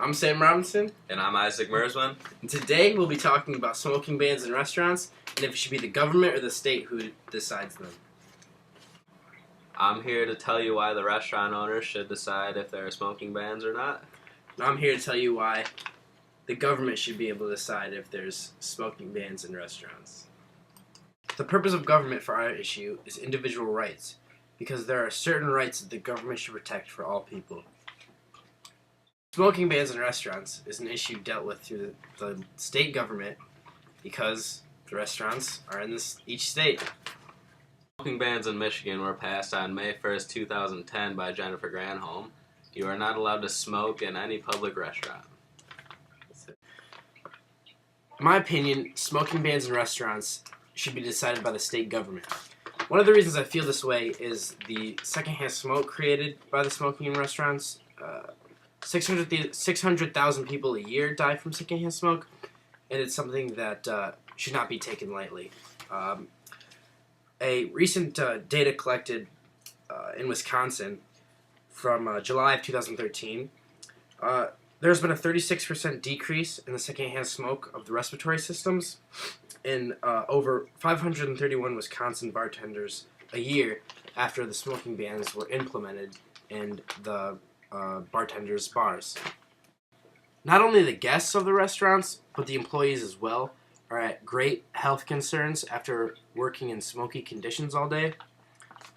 I'm Sam Robinson. And I'm Izac Mersman. And today we'll be talking about smoking bans in restaurants and if it should be the government or the state who decides them. I'm here to tell you why the restaurant owners should decide if there are smoking bans or not. And I'm here to tell you why the government should be able to decide if there's smoking bans in restaurants. The purpose of government for our issue is individual rights, because there are certain rights that the government should protect for all people. Smoking bans in restaurants is an issue dealt with through the state government because the restaurants are in each state. Smoking bans in Michigan were passed on May 1st, 2010 by Jennifer Granholm. You are not allowed to smoke in any public restaurant. In my opinion, smoking bans in restaurants should be decided by the state government. One of the reasons I feel this way is the secondhand smoke created by the smoking in restaurants. 600,000 people a year die from secondhand smoke, and it's something that should not be taken lightly. A recent data collected in Wisconsin from July of 2013, there's been a 36% decrease in the secondhand smoke of the respiratory systems in over 531 Wisconsin bartenders a year after the smoking bans were implemented in the bartenders' bars. Not only the guests of the restaurants, but the employees as well, are at great health concerns after working in smoky conditions all day.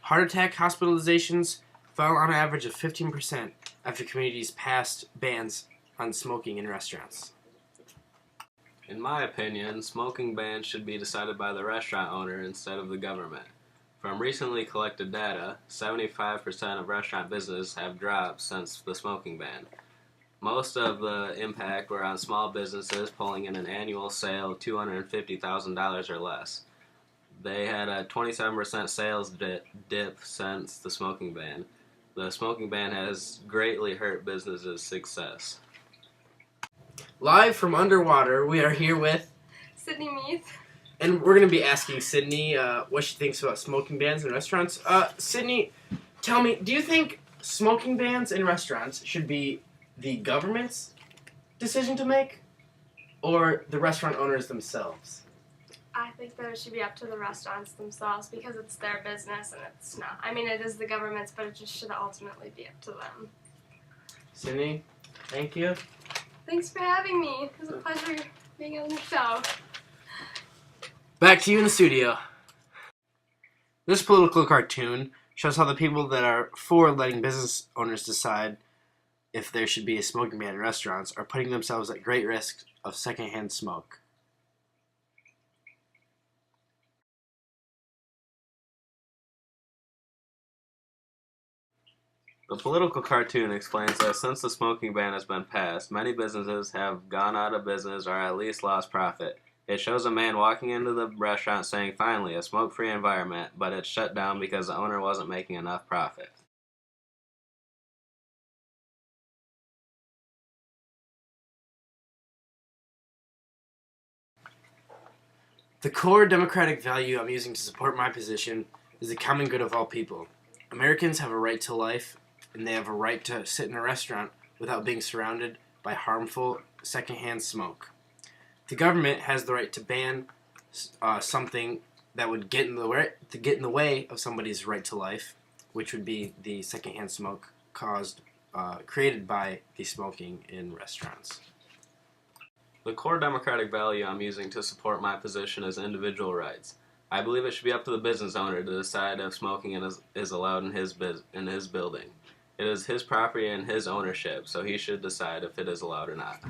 Heart attack hospitalizations fell on average of 15% after communities passed bans on smoking in restaurants. In my opinion, smoking bans should be decided by the restaurant owner instead of the government. From recently collected data, 75% of restaurant businesses have dropped since the smoking ban. Most of the impact were on small businesses pulling in an annual sale of $250,000 or less. They had a 27% sales dip since the smoking ban. The smoking ban has greatly hurt businesses' success. Live from underwater, we are here with Sydney Meath. And we're going to be asking Sydney what she thinks about smoking bans in restaurants. Sydney, tell me, do you think smoking bans in restaurants should be the government's decision to make or the restaurant owners themselves? I think that it should be up to the restaurants themselves because it's their business and it's not. I mean, it is the government's, but it just should ultimately be up to them. Sydney, thank you. Thanks for having me. It was a pleasure being on your show. Back to you in the studio. This political cartoon shows how the people that are for letting business owners decide if there should be a smoking ban in restaurants are putting themselves at great risk of secondhand smoke. The political cartoon explains that since the smoking ban has been passed, many businesses have gone out of business or at least lost profit. It shows a man walking into the restaurant saying, "Finally, a smoke-free environment," but it's shut down because the owner wasn't making enough profit. The core democratic value I'm using to support my position is the common good of all people. Americans have a right to life, and they have a right to sit in a restaurant without being surrounded by harmful secondhand smoke. The government has the right to ban something that would get in the way of somebody's right to life, which would be the secondhand smoke created by the smoking in restaurants. The core democratic value I'm using to support my position is individual rights. I believe it should be up to the business owner to decide if smoking is allowed in his building. It is his property and his ownership, so he should decide if it is allowed or not.